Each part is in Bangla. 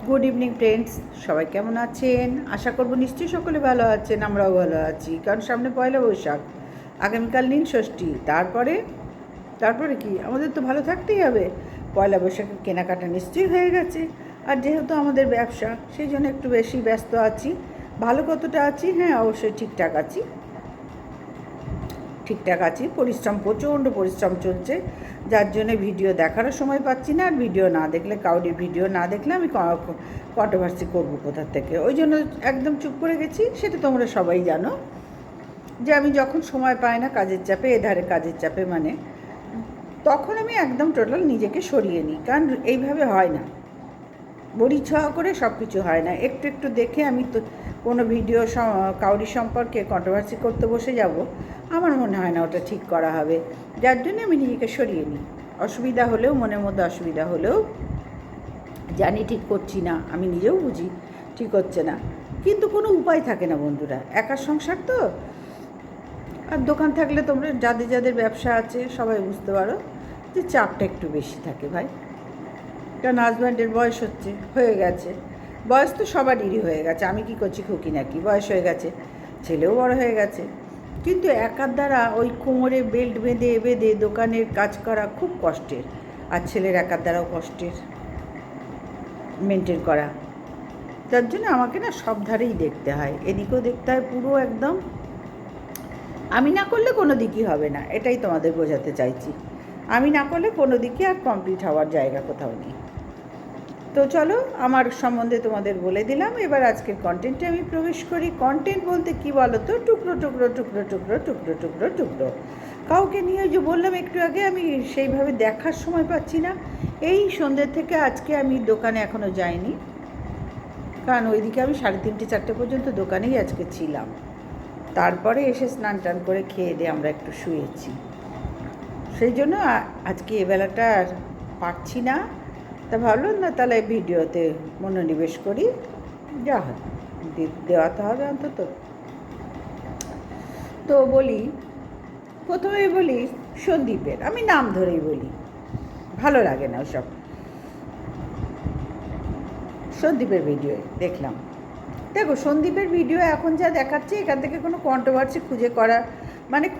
গুড ইভিনিং ফ্রেন্ডস, সবাই কেমন আছেন? আশা করব নিশ্চয়ই সকলে ভালো আছেন। আমরাও ভালো আছি, কারণ সামনে পয়লা বৈশাখ, আগামীকাল নীল ষষ্ঠী। তারপরে তারপরে কি আমাদের তো ভালো থাকতেই হবে। পয়লা বৈশাখের কেনাকাটা নিশ্চয়ই হয়ে গেছে। আর যেহেতু আমাদের ব্যবসা, সেই জন্য একটু বেশি ব্যস্ত আছি। ভালো কতটা আছি? হ্যাঁ, অবশ্যই ঠিকঠাক আছি। পরিশ্রম, প্রচণ্ড পরিশ্রম চলছে, যার জন্য ভিডিও দেখারও সময় পাচ্ছি না। আর ভিডিও না দেখলে, কাউরির ভিডিও না দেখলে আমি কন্ট্রোভার্সি করবো কোথা থেকে, ওই জন্য একদম চুপ করে গেছি। সেটা তোমরা সবাই জানো যে আমি যখন সময় পাই না কাজের চাপে, এধারে কাজের চাপে, মানে তখন আমি একদম টোটাল নিজেকে সরিয়ে নিই। কারণ এইভাবে হয় না, বড়ি ছোঁয়া করে সব কিছু হয় না। একটু একটু দেখে আমি তো কোনো ভিডিও কাউরি সম্পর্কে কন্ট্রোভার্সি করতে বসে যাব, আমার মনে হয় না ওটা ঠিক করা হবে। যার জন্য আমি নিজেকে সরিয়ে নিই। অসুবিধা হলেও, মনের মধ্যে অসুবিধা হলেও জানি ঠিক করছি না, আমি নিজেও বুঝি ঠিক হচ্ছে না, কিন্তু কোনো উপায় থাকে না বন্ধুরা। একার সংসার তো। আর দোকান থাকলে তোমরা যাদের যাদের ব্যবসা আছে সবাই বুঝতে পারো যে চাপটা একটু বেশি থাকে ভাই। কারণ হাজব্যান্ডের বয়স হয়ে গেছে। বয়স তো সবারই হয়ে গেছে, আমি কি করছি খুকি নাকি? বয়স হয়ে গেছে, ছেলেও বড় হয়ে গেছে। কিন্তু একার দ্বারা ওই কোমরে বেল্ট বেঁধে বেঁধে দোকানের কাজ করা খুব কষ্টের। আর ছেলের একার দ্বারাও কষ্টের মেনটেন করা। যার জন্য আমাকে না সব ধারেই দেখতে হয়, এদিকেও দেখতে হয় পুরো একদম। আমি না করলে কোনো দিকই হবে না, এটাই তোমাদের বোঝাতে চাইছি। আমি না করলে কোনো দিকে আর কমপ্লিট হওয়ার জায়গা কোথাও নেই। তো চলো, আমার সম্বন্ধে তোমাদের বলে দিলাম। এবার আজকের কন্টেন্টে আমি প্রবেশ করি। কন্টেন্ট বলতে কী বলো তো? টুকরো টুকরো টুকরো টুকরো টুকরো টুকরো টুকরো। কাউকে নিয়ে যে বললাম একটু আগে, আমি সেইভাবে দেখার সময় পাচ্ছি না। এই সন্ধ্যে থেকে আজকে আমি দোকানে এখনও যাইনি, কারণ ওইদিকে আমি 3:30-4টে পর্যন্ত দোকানেই আজকে ছিলাম। তারপরে এসে স্নান টান করে খেয়ে দিয়ে আমরা একটু শুয়েছি। সেই জন্য আজকে এবেলাটা আর পারছি না। তা ভাবলাম না, তাহলে ভিডিওতে মনোনিবেশ করি, যা হয় দেওয়া তো হবে অন্তত। তো বলি, প্রথমেই বলি সন্দীপের, আমি নাম ধরেই বলি, ভালো লাগে না ওসব। সন্দীপের ভিডিও দেখলাম। দেখো, সন্দীপের ভিডিও এখন যা দেখাচ্ছে, এখান থেকে কোনো কন্ট্রোভার্সি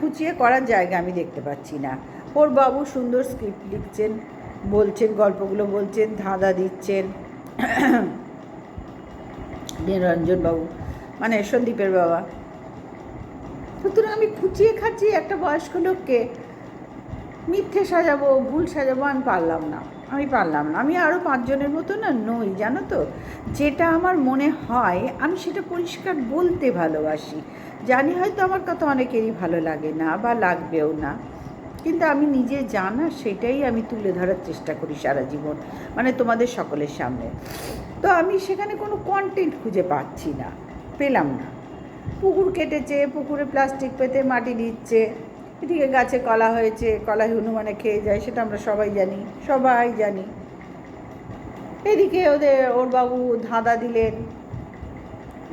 খুঁচিয়ে করার জায়গা আমি দেখতে পাচ্ছি না। ওর বাবু সুন্দর স্ক্রিপ্ট লিখছেন, বলছেন, গল্পগুলো বলছেন, ধাঁধা দিচ্ছেন। নিরঞ্জন বাবু, মানে সন্দীপের বাবা। সুতরাং আমি খুঁচিয়ে খাচ্ছিয়ে একটা বয়স্ক লোককে মিথ্যে সাজাবো, ভুল সাজাবো, আমি পারলাম না। আমি আরও 5 জনের মতো না নই, জানো তো। যেটা আমার মনে হয় আমি সেটা পরিষ্কার বলতে ভালোবাসি। জানি হয়তো আমার কথা অনেকেরই ভালো লাগে না বা লাগবেও না, কিন্তু আমি নিজে জানা সেটাই আমি তুলে ধরার চেষ্টা করি সারা জীবন, মানে তোমাদের সকলের সামনে। তো আমি সেখানে কোনো কন্টেন্ট খুঁজে পেলাম না। পুকুর কেটেছে, পুকুরে প্লাস্টিক পেতে মাটি দিচ্ছে, এদিকে গাছে কলা হয়েছে, কলাই হনুমানে খেয়ে যায়, সেটা আমরা সবাই জানি। এদিকে ওর বাবু ধাঁধা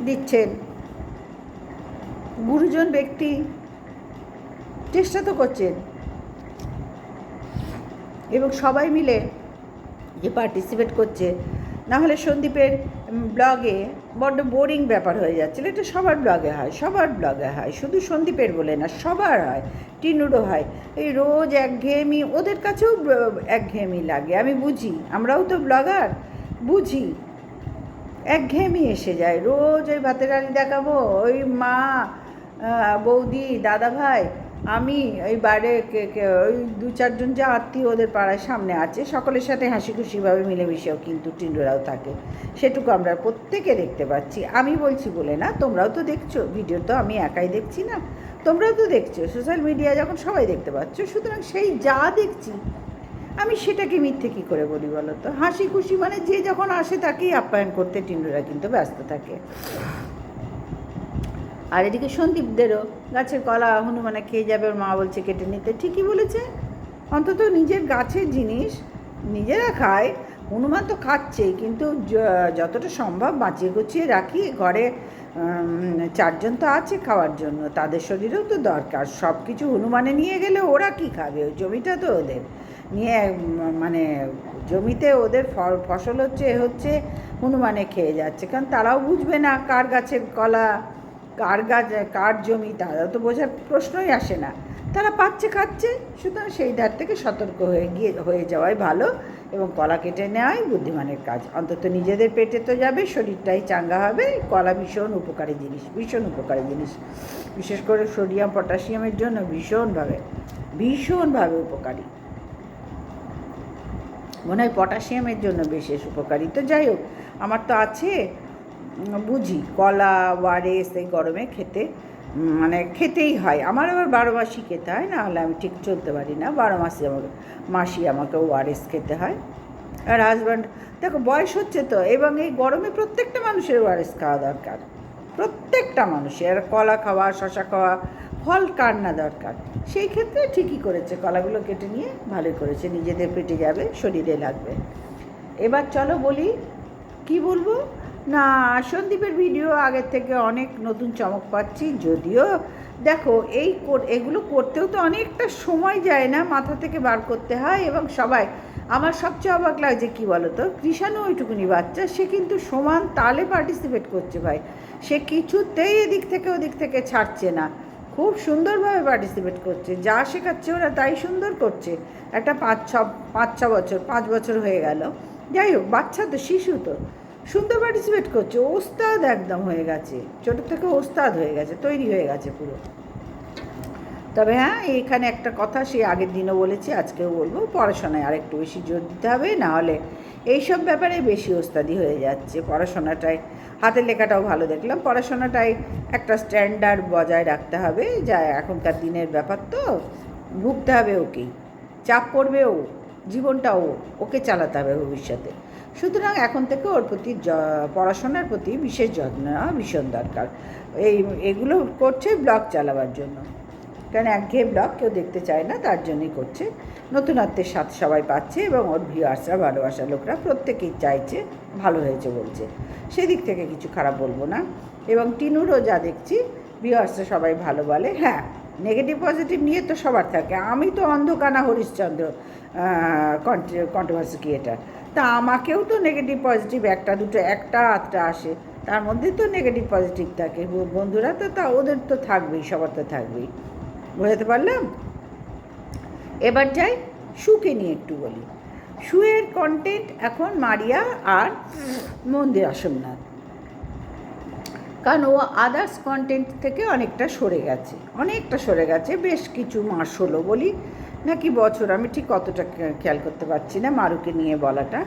দিচ্ছেন। গুরুজন ব্যক্তি চেষ্টা তো করছেন, এবং সবাই মিলে যে পার্টিসিপেট করছে। নাহলে সন্দীপের ব্লগে বড্ড বোরিং ব্যাপার হয়ে যাচ্ছিল। এটা সবার ব্লগে হয়, শুধু সন্দীপের বলে না, সবার হয়, টিনুরও হয়। এই রোজ একঘেয়েমি, ওদের কাছেও একঘেয়েমি লাগে, আমি বুঝি। আমরাও তো ব্লগার, বুঝি। একঘেয়েমি এসে যায়, রোজ ওই ভাতের হাঁড়ি দেখাবো, ওই মা, বৌদি, দাদা ভাই, আমি, ওই বাইরে ওই 2-4 জন যা আত্মীয় ওদের পাড়ায় সামনে আছে, সকলের সাথে হাসি খুশিভাবে মিলেমিশেও কিন্তু টিন্ডুরাও থাকে। সেটুকু আমরা প্রত্যেকে দেখতে পাচ্ছি। আমি বলছি বলে না, তোমরাও তো দেখছো ভিডিও, তো আমি একাই দেখছি না, তোমরাও তো দেখছো সোশ্যাল মিডিয়া, যখন সবাই দেখতে পাচ্ছ। সুতরাং সেই যা দেখছি আমি সেটাকে মিথ্যে কী করে বলি বলো তো? হাসি খুশি, মানে যে যখন আসে তাকেই আপ্যায়ন করতে টিন্ডুরা কিন্তু ব্যস্ত থাকে। আর এদিকে সন্দীপদেরও গাছের কলা হনুমানে খেয়ে যাবে, ওর মা বলছে কেটে নিতে। ঠিকই বলেছে, অন্তত নিজের গাছের জিনিস নিজেরা খায়। হনুমান তো খাচ্ছেই, কিন্তু যতটা সম্ভব বাঁচিয়ে গুছিয়ে রাখি ঘরে। 4 জন তো আছে খাওয়ার জন্য, তাদের শরীরেও তো দরকার। সব কিছু হনুমানে নিয়ে গেলে ওরা কি খাবে? ওই জমিটা তো ওদের। নিয়ে মানে জমিতে ওদের ফসল হচ্ছে হনুমানে খেয়ে যাচ্ছে, কারণ তারাও বুঝবে না কার গাছের কলা, কার গাছ, কার জমি, তারা তো বোঝার প্রশ্নই আসে না। তারা পাচ্ছে, খাচ্ছে। সুতরাং সেই ধার থেকে সতর্ক হয়ে যাওয়াই ভালো, এবং কলা কেটে নেওয়াই বুদ্ধিমানের কাজ। অন্তত নিজেদের পেটে তো যাবে, শরীরটাই চাঙ্গা হবে। কলা ভীষণ উপকারী জিনিস, ভীষণ উপকারী জিনিস, বিশেষ করে সোডিয়াম পটাশিয়ামের জন্য ভীষণভাবে উপকারী। মনে হয় পটাশিয়ামের জন্য বিশেষ উপকারী। তো যাই হোক, আমার তো আছে, বুঝি কলা, ওয়ারেস এই গরমে মানে খেতেই হয়। আমার আবার 12 মাসই খেতে হয়, না হলে আমি ঠিক চলতে পারি না। 12 মাসই আমাকে ওয়ারেস খেতে হয়। আর হাজব্যান্ড, দেখো বয়স হচ্ছে তো, এবং এই গরমে প্রত্যেকটা মানুষের ওয়ারেস খাওয়া দরকার, প্রত্যেকটা মানুষের। কলা খাওয়া, শশা খাওয়া, ফল কার না দরকার। সেই ক্ষেত্রে ঠিকই করেছে, কলাগুলো কেটে নিয়ে ভালোই করেছে, নিজেদের পেটে যাবে, শরীরে লাগবে। এবার চলো বলি, কি বলবো না, সন্দীপের ভিডিও আগের থেকে অনেক নতুন চমক পাচ্ছি। যদিও দেখো এগুলো করতেও তো অনেকটা সময় যায় না, মাথা থেকে বার করতে হয়। এবং সবাই, আমার সবচেয়ে অবাক লাগছে কী বলো তো, কৃষাণু ওইটুকুনি বাচ্চা, সে কিন্তু সমান তালে পার্টিসিপেট করছে ভাই। সে কিছুতেই এদিক থেকে ওদিক থেকে ছাড়ছে না, খুব সুন্দরভাবে পার্টিসিপেট করছে। যা শেখাচ্ছে ওরা তাই সুন্দর করছে। একটা 5 বছর হয়ে গেল, যাই হোক, বাচ্চা তো, শিশু তো, সুন্দর পার্টিসিপেট করছে। ওস্তাদ একদম হয়ে গেছে, ছোটো থেকে ওস্তাদ হয়ে গেছে, তৈরি হয়ে গেছে পুরো। তবে হ্যাঁ, এইখানে একটা কথা সেই আগের দিনও বলেছি, আজকেও বলবো, পড়াশোনায় আরেকটু বেশি জোর দিতে হবে, নাহলে এইসব ব্যাপারে বেশি ওস্তাদি হয়ে যাচ্ছে। পড়াশোনাটায়, হাতের লেখাটাও ভালো দেখলাম, পড়াশোনাটায় একটা স্ট্যান্ডার্ড বজায় রাখতে হবে। যা এখনকার দিনের ব্যাপার, তো ভুগতে হবে ওকেই, চাপ পড়বে ও, জীবনটাও ওকে চালাতে হবে ভবিষ্যতে। সুতরাং এখন থেকে ওর প্রতি, পড়াশোনার প্রতি বিশেষ যত্ন নেওয়া ভীষণ দরকার। এগুলো করছে ব্লগ চালাবার জন্য, কারণ একঘেয়ে ব্লগ কেউ দেখতে চায় না, তার জন্যই করছে। নতুনত্বের সাথে সবাই পাচ্ছে, এবং ওর ভিউয়ার্সরা, ভালোবাসার লোকরা প্রত্যেকেই চাইছে, ভালো হয়েছে বলছে। সেদিক থেকে কিছু খারাপ বলবো না। এবং টিনুরও যা দেখছি, ভিউয়ার্সরা সবাই ভালো বলে। হ্যাঁ, নেগেটিভ পজিটিভ নিয়ে তো সবার থাকে। আমি তো অন্ধকানা হরিশ্চন্দ্র কন্ট্রোভার্সি ক্রিয়েটার, তা আমাকেও তো নেগেটিভ পজিটিভ একটা দুটো একটা আধটা আসে, তার মধ্যে তো নেগেটিভ পজিটিভ থাকে। বন্ধুরা তো তা ওদের তো থাকবেই, সবার তো থাকবেই। বোঝাতে পারলাম? এবার যাই শুকে নিয়ে একটু বলি। শুয়ের কন্টেন্ট এখন মারিয়া আর মন্দিরা সোমনাথ, কারণ ও আদার্স কন্টেন্ট থেকে অনেকটা সরে গেছে, বেশ কিছু মাস হলো বলি নাকি বছর, আমি ঠিক কতটা খেয়াল করতে পারছি না মারুকে নিয়ে বলাটা।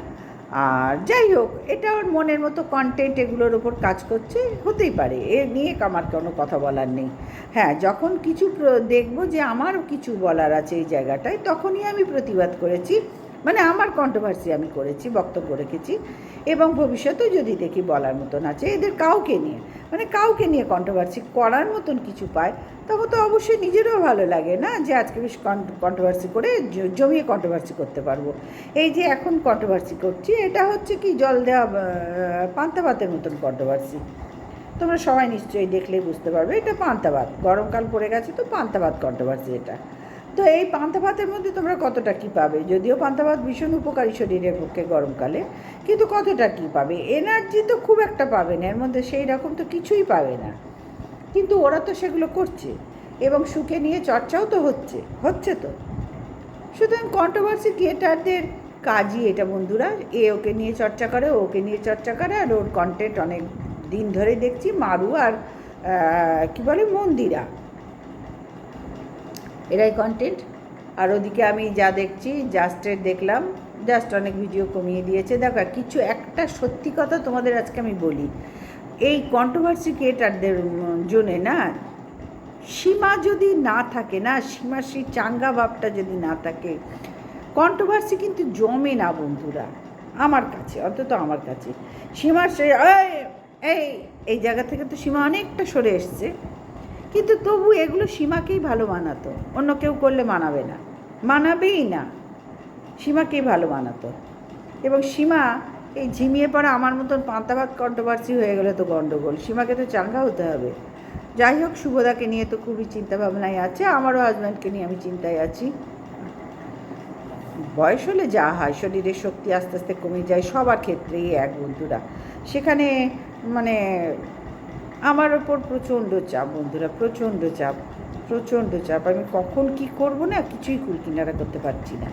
আর যাই হোক, এটা ওর মনের মতো কন্টেন্ট, এগুলোর ওপর কাজ করছে, হতেই পারে, এ নিয়ে আমার কোনো কথা বলার নেই। হ্যাঁ, যখন কিছু দেখবো যে আমারও কিছু বলার আছে এই জায়গাটায়, তখনই আমি প্রতিবাদ করেছি, মানে আমার কন্ট্রোভার্সি আমি করেছি, বক্তব্য রেখেছি। এবং ভবিষ্যতেও যদি দেখি বলার মতন আছে এদের কাউকে নিয়ে কন্ট্রোভার্সি করার মতন কিছু পায়, তখন তো অবশ্যই নিজেরও ভালো লাগে না, যে আজকে বেশ কন্ট্রোভার্সি করে জমিয়ে কন্ট্রোভার্সি করতে পারবো। এই যে এখন কন্ট্রোভার্সি করছি, এটা হচ্ছে কি জল দেওয়া পান্তা ভাতের মতন কন্ট্রোভার্সি। তোমরা সবাই নিশ্চয়ই দেখলেই বুঝতে পারবে, এটা পান্তা ভাত, গরমকাল পড়ে গেছে তো পান্তা ভাত কন্ট্রোভার্সি এটা। তো এই পান্তা ভাতের মধ্যে তোমরা কতটা কী পাবে? যদিও পান্তা ভাত ভীষণ উপকারী শরীরের পক্ষে গরমকালে, কিন্তু কতটা কী পাবে? এনার্জি তো খুব একটা পাবে না, এর মধ্যে সেই রকম তো কিছুই পাবে না। কিন্তু ওরা তো সেগুলো করছে, এবং সুখে নিয়ে চর্চাও তো হচ্ছে তো। সুতরাং কন্ট্রোভার্সি ক্রিয়েটারদের কাজই এটা বন্ধুরা, ওকে নিয়ে চর্চা করে, ওকে নিয়ে চর্চা করে, আর ওর কন্টেন্ট অনেক দিন ধরে দেখছি মারু আর কী বলে মন্দিরা, এরাই কন্টেন্ট। আর ওদিকে আমি যা দেখছি, জাস্টের দেখলাম, জাস্ট অনেক ভিডিও কমিয়ে দিয়েছে। দেখো কিছু একটা সত্যি কথা তোমাদের আজকে আমি বলি, এই কন্ট্রোভার্সি ক্রিয়েটারদের জন্যে না, সীমা যদি না থাকে না, সীমার সেই চাঙ্গা ভাবটা যদি না থাকে, কন্ট্রোভার্সি কিন্তু জমে না বন্ধুরা। আমার কাছে, অন্তত আমার কাছে সীমার সে এই জায়গা থেকে তো সীমা অনেকটা সরে এসছে, কিন্তু তবু এগুলো সীমাকেই ভালো মানাতো, অন্য কেউ করলে মানাবেই না, সীমাকেই ভালো মানাতো। এবং সীমা এই ঝিমিয়ে পড়া আমার মতন পান্তা ভাত কন্ট্রোভার্সি হয়ে গেলে তো গণ্ডগোল, সীমাকে তো চাঙ্গা হতে হবে। যাই হোক, শুভদাকে নিয়ে তো খুবই চিন্তাভাবনায় আছে, আমারও হাজব্যান্ডকে নিয়ে আমি চিন্তায় আছি। বয়স হলে যা হয়, শরীরের শক্তি আস্তে আস্তে কমে যায়, সবার ক্ষেত্রেই এক বন্ধুরা। সেখানে মানে আমার ওপর প্রচণ্ড চাপ বন্ধুরা, প্রচণ্ড চাপ, প্রচণ্ড চাপ। আমি কখন কি করব না কিছুই কুলকিনারা করতে পারছি না,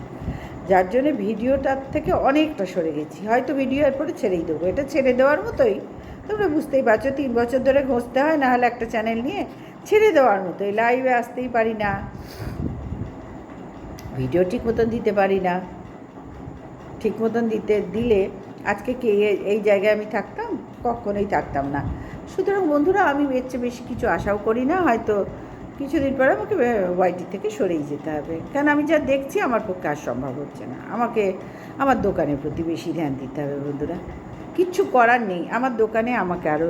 যার জন্যে ভিডিওটার থেকে অনেকটা সরে গেছি। হয়তো ভিডিও এরপরে ছেড়েই দেবো, এটা ছেড়ে দেওয়ার মতোই, তোমরা বুঝতেই পারছো। 3 বছর ধরে ঘষতে হয়, না হলে একটা চ্যানেল নিয়ে ছেড়ে দেওয়ার মতোই। লাইভে আসতেই পারি না, ভিডিও ঠিক মতন দিতে পারি না। ঠিক মতন দিলে আজকে কে এই জায়গায় আমি থাকতাম? কখনোই থাকতাম না। সুতরাং বন্ধুরা, আমি এর চেয়ে বেশি কিছু আশাও করি না। হয়তো কিছুদিন পরে আমাকে ওয়াইটি থেকে সরেই যেতে হবে, কারণ আমি যা দেখছি আমার পক্ষে আর সম্ভব হচ্ছে না। আমাকে আমার দোকানের প্রতি বেশি ধ্যান দিতে হবে বন্ধুরা, কিচ্ছু করার নেই। আমার দোকানে আমাকে আরও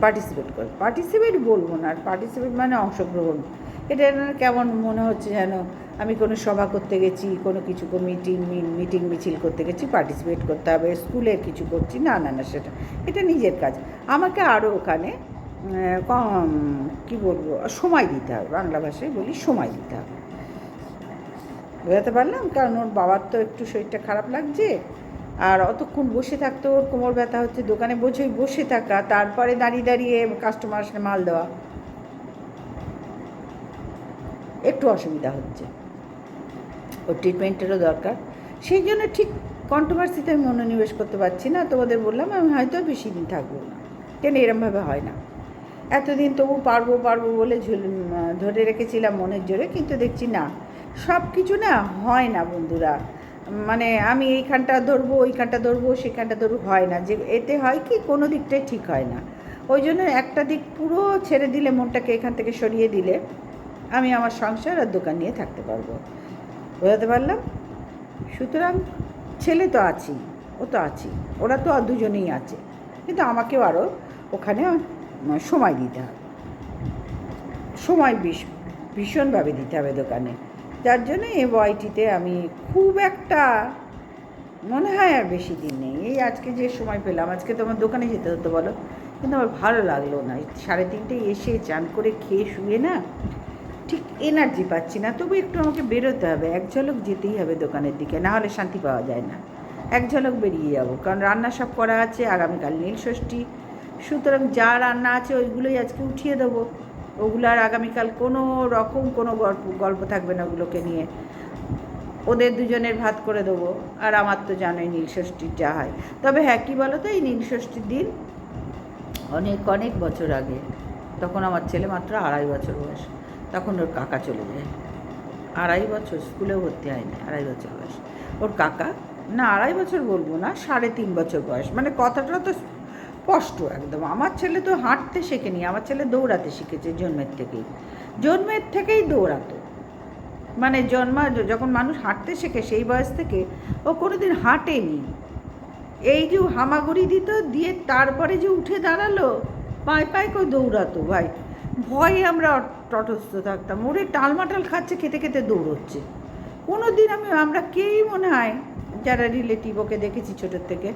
পার্টিসিপেট বলবো না, আর পার্টিসিপেট মানে অংশগ্রহণ। এটা কেমন মনে হচ্ছে যেন আমি কোনো সভা করতে গেছি, কোনো কিছু মিটিং মিছিল করতে গেছি, পার্টিসিপেট করতে হবে, স্কুলের কিছু করছি। না না না, এটা নিজের কাজ। আমাকে আরও ওখানে কী বলবো, সময় দিতে হবে। বাংলা ভাষায় বলি, সময় দিতে হবে। বোঝাতে পারলাম? কারণ ওর বাবার তো একটু শরীরটা খারাপ লাগছে, আর অতক্ষণ বসে থাকতে ওর কোমর ব্যথা হচ্ছে। দোকানে বসে থাকা, তারপরে দাঁড়িয়ে দাঁড়িয়ে কাস্টমার আসলে মাল দেওয়া, একটু অসুবিধা হচ্ছে। ওর ট্রিটমেন্টেরও দরকার। সেই জন্য ঠিক কন্ট্রোভার্সিতে আমি মনোনিবেশ করতে পারছি না। তোমাদের বললাম আমি হয়তো বেশি দিন থাকবো না, কেন এরমভাবে হয় না। এতদিন তবু পারবো বলে ধরে রেখেছিলাম মনের জোরে, কিন্তু দেখছি না, সব কিছু না হয় না বন্ধুরা। মানে আমি এইখানটা ধরবো, ওইখানটা ধরবো, সেখানটা ধরবো, হয় না। যে এতে হয় কি, কোনো দিকটাই ঠিক হয় না। ওই জন্য একটা দিক পুরো ছেড়ে দিলে, মনটাকে এখান থেকে সরিয়ে দিলে আমি আমার সংসার আর দোকান নিয়ে থাকতে পারবো। বোঝাতে পারলাম? সুতরাং ছেলে তো আছি, ও তো আছি, ওরা তো দুজনেই আছে, কিন্তু আমাকেও আরও ওখানে সময় দিতে হবে। সময় ভীষণভাবে দিতে হবে দোকানে। যার জন্য এই ওয়াইটিতে আমি খুব একটা, মনে হয় আর বেশি দিন নেই। এই আজকে যে সময় পেলাম, আজকে তো আমার দোকানে যেতে হতো বলো, কিন্তু আমার ভালো লাগলো না। 3:30টায় এসে চান করে খেয়ে শুয়ে না ঠিক এনার্জি পাচ্ছি না। তবু একটু আমাকে বেরোতে হবে, এক ঝলক যেতেই হবে দোকানের দিকে, না হলে শান্তি পাওয়া যায় না। এক ঝলক বেরিয়ে যাবো, কারণ রান্না সব করা আছে, আগামীকাল নীলষষ্ঠী। সুতরাং যা রান্না আছে ওইগুলোই আজকে উঠিয়ে দেবো। ওগুলো আর আগামীকাল কোনো রকম কোনো গল্প থাকবে না ওগুলোকে নিয়ে। ওদের দুজনের ভাত করে দেবো, আর আমার তো জানোই নীলষষ্ঠীর যা হয়। তবে হ্যাঁ, কী বলো তো, এই নীলষষ্ঠীর দিন অনেক অনেক বছর আগে, তখন আমার ছেলে মাত্র 2.5 বছর বয়স, তখন ওর কাকা চলে যায়। 2.5 বছর, স্কুলেও ভর্তি হয়নি, 2.5 বছর বয়স ওর কাকা। না, 2.5 বছর বলবো না, 3.5 বছর বয়স। মানে কথাটা তো স্পষ্ট একদম। আমার ছেলে তো হাঁটতে শেখেনি, আমার ছেলে দৌড়াতে শিখেছে জন্মের থেকেই দৌড়াতো। মানে যখন মানুষ হাঁটতে শেখে সেই বয়স থেকে ও কোনো দিন হাঁটেনি। এই যে হামাগুড়ি দিত, দিয়ে তারপরে যে উঠে দাঁড়ালো, পায়ে পায়ে করে দৌড়াতো। ভাই, ভয়ে আমরা তটস্থ থাকতাম, ওরে টালমাটাল খাচ্ছে, খেতে খেতে দৌড়চ্ছে। কোনো দিন আমরা কেউই মনে হয় যারা রিলেটিভ ওকে দেখেছি ছোটোর থেকে,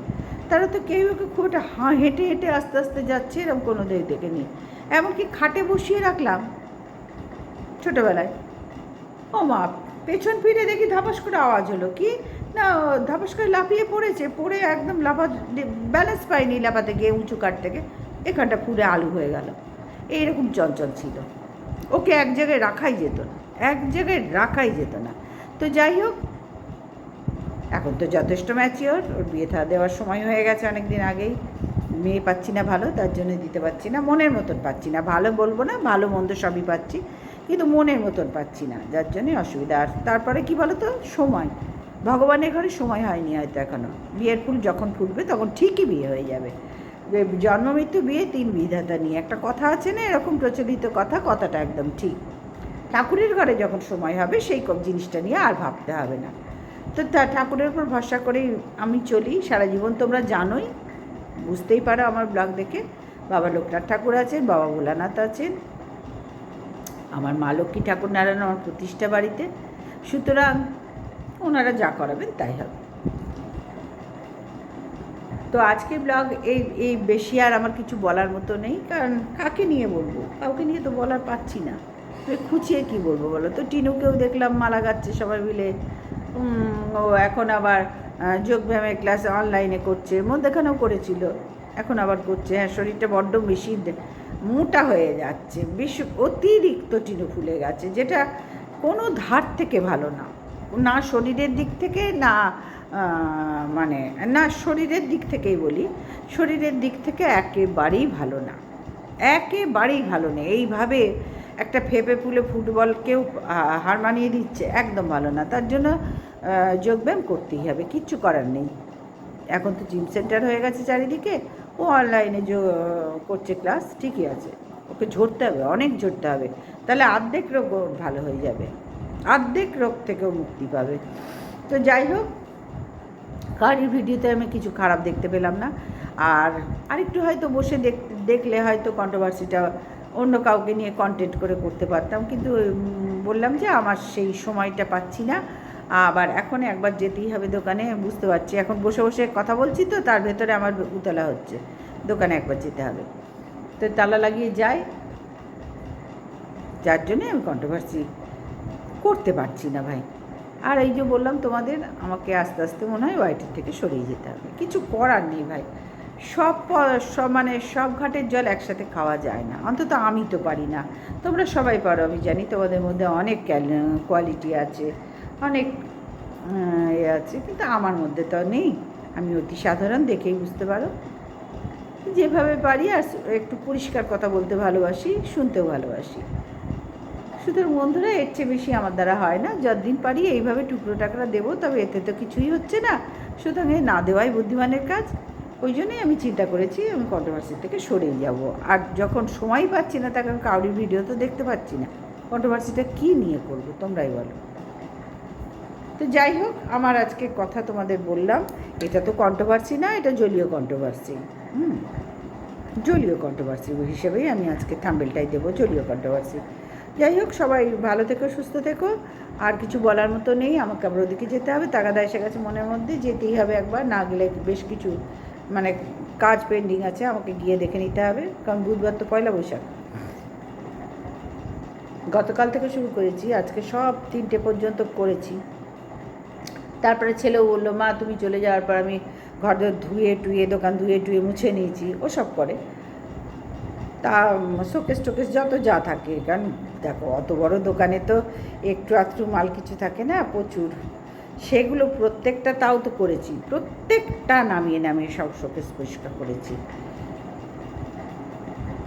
তারা তো কেউ ওকে খুব একটা হেঁটে হেঁটে আস্তে আস্তে যাচ্ছে এরকম কোনো দেখেনি। এমনকি খাটে বসিয়ে রাখলাম ছোটোবেলায়, ও মা, পেছন ফিরে দেখি ধাপাস করে আওয়াজ হলো, কি না ধাপাস করে লাফিয়ে পড়ে একদম ব্যালেন্স পাইনি, লাফাতে গিয়ে উঁচু কাঠ থেকে এখানটা পুরে আলু হয়ে গেল। এইরকম চঞ্চল ছিল, ওকে এক জায়গায় রাখাই যেত না। তো যাই হোক, এখন তো যথেষ্ট ম্যাচিওর, ওর বিয়ে দেওয়ার সময় হয়ে গেছে অনেক দিন আগেই। মেয়ে পাচ্ছি না ভালো, তার জন্য দিতে পারছি না, মনের মতন পাচ্ছি না। ভালো বলবো না, ভালো মন্দ সবই পাচ্ছি, কিন্তু মনের মতন পাচ্ছি না, যার জন্যই অসুবিধা। আর তারপরে কি বলো তো, সময়, ভগবানের ঘরে সময় হয়নি হয়তো এখনও। বিয়ের ফুল যখন ফুটবে তখন ঠিকই বিয়ে হয়ে যাবে। জন্ম মৃত্যু বিয়ে 3 বিধাতা নিয়ে একটা কথা আছে না, এরকম প্রচলিত কথাটা একদম ঠিক। ঠাকুরের ঘরে যখন সময় হবে সেই জিনিসটা নিয়ে আর ভাবতে হবে না। তো ঠাকুরের উপর ভরসা করেই আমি চলি সারা জীবন। তোমরা জানোই, বুঝতেই পারো আমার ব্লগ দেখে, বাবা লোকনাথ ঠাকুর আছেন, বাবা ভোলানাথ আছেন, আমার মা লক্ষ্মী ঠাকুর নারায়ণ আমার প্রতিষ্ঠা বাড়িতে। সুতরাং ওনারা যা করাবেন তাই হবে। তো আজকে ব্লগ এই বেশি আর আমার কিছু বলার মতো নেই, কারণ কাকে নিয়ে বলবো, কাউকে নিয়ে তো বলার পাচ্ছি না। খুঁচিয়ে কি বলবো বলো তো। টিনুকেও দেখলাম মালা গাচ্ছে সবাই মিলে। ও এখন আবার যোগব্যায়ামের ক্লাস অনলাইনে করছে, মধ্যেখানেও করেছিল, এখন আবার করছে। হ্যাঁ, শরীরটা বড্ড বেশি মোটা হয়ে যাচ্ছে, বেশি অতিরিক্ত টিনু ফুলে গেছে, যেটা কোনো ধার থেকে ভালো না। না শরীরের দিক থেকে, না মানে না শরীরের দিক থেকেই বলি, শরীরের দিক থেকে একেবারেই ভালো না, একেবারেই ভালো নেই। এইভাবে একটা ফেপে ফুলে ফুটবলকেও হার মানিয়ে দিচ্ছে, একদম ভালো না। তার জন্য যোগব্যায়াম করতেই হবে, কিচ্ছু করার নেই। এখন তো জিম সেন্টার হয়ে গেছে চারিদিকে, ও অনলাইনে করছে ক্লাস, ঠিকই আছে। ওকে ঝরতে হবে, অনেক ঝরতে হবে, তাহলে অর্ধেক রোগ ভালো হয়ে যাবে, অর্ধেক রোগ থেকেও মুক্তি পাবে। তো যাই হোক, কারোর ভিডিওতে আমি কিছু খারাপ দেখতে পেলাম না। আর আরেকটু হয়তো বসে দেখলে হয়তো কন্ট্রোভার্সিটা অন্য কাউকে নিয়ে কন্টেন্ট করে করতে পারতাম, কিন্তু বললাম যে আমার সেই সময়টা পাচ্ছি না। আবার এখন একবার যেতেই হবে দোকানে, বুঝতে পারছি এখন বসে বসে কথা বলছি তো তার ভেতরে আমার উতলা হচ্ছে, দোকানে একবার যেতে হবে। তো তালা লাগিয়ে যাই, যার জন্যে আমি কন্ট্রোভার্সি করতে পারছি না ভাই। আর এই যে বললাম তোমাদের, আমাকে আস্তে আস্তে মনে হয় ওয়াইটির থেকে সরিয়ে যেতে হবে, কিছু করার নেই ভাই। সব মানে সব ঘাটের জল একসাথে খাওয়া যায় না, অন্তত আমি তো পারি না। তোমরা সবাই পারো, আমি জানি তোমাদের মধ্যে অনেক কোয়ালিটি আছে, অনেক এ আছে, কিন্তু আমার মধ্যে তো নেই। আমি অতি সাধারণ, দেখেই বুঝতে পারো। যেভাবে পারি, আর একটু পরিষ্কার কথা বলতে ভালোবাসি, শুনতেও ভালোবাসি। সুতরাং বন্ধুরা, এর চেয়ে বেশি আমার দ্বারা হয় না। যতদিন পারি এইভাবে টুকরো টাকরা দেবো, তবে এতে তো কিছুই হচ্ছে না, সুতরাং না দেওয়াই বুদ্ধিমানের কাজ। ওই জন্যই আমি চিন্তা করেছি আমি কন্ট্রোভার্সি থেকে সরেই যাব। আর যখন সময় পাচ্ছি না, তখন কাউরির ভিডিও তো দেখতে পাচ্ছি না, কন্ট্রোভার্সিটা কী নিয়ে করবো তোমরাই বলো। তো যাই হোক, আমার আজকে কথা তোমাদের বললাম, এটা তো কন্ট্রোভার্সি না, এটা জলীয় কন্ট্রোভার্সি। জলীয় কন্ট্রোভার্সি হিসেবেই আমি আজকে থাম্বেলটাই দেবো, জলীয় কন্ট্রোভার্সি। যাই হোক, সবাই ভালো থেকো, সুস্থ থেকো। আর কিছু বলার মতো নেই, আমাকে আবার ওদিকে যেতে হবে, তাগাদা এসে গেছে মনের মধ্যে, যেতেই হবে একবার, না গেলে বেশ কিছু মানে কাজ পেন্ডিং আছে, আমাকে গিয়ে দেখে নিতে হবে, কারণ বুধবার তো পয়লা বৈশাখ। গতকাল থেকে শুরু করেছি, আজকে সব 3টে পর্যন্ত করেছি। তারপরে ছেলেও বললো, মা তুমি চলে যাওয়ার পর আমি ঘর ধুয়ে টুয়ে, দোকান ধুয়ে টুয়ে মুছে নিয়েছি, ও সব করে। তা শোকেস টোকেস যত যা থাকে, কারণ দেখো অত বড় দোকানে তো একটু আধটু মাল কিছু থাকে না, প্রচুর, সেগুলো প্রত্যেকটা তাও তো করেছি, প্রত্যেকটা নামিয়ে নামিয়ে সব শোকেস পরিষ্কার করেছি।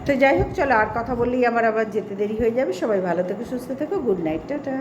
তো যাই হোক, চলো, আর কথা বললেই আমার আবার যেতে দেরি হয়ে যাবে। সবাই ভালো থেকো, সুস্থ থেকো, গুড নাইট, টাটা।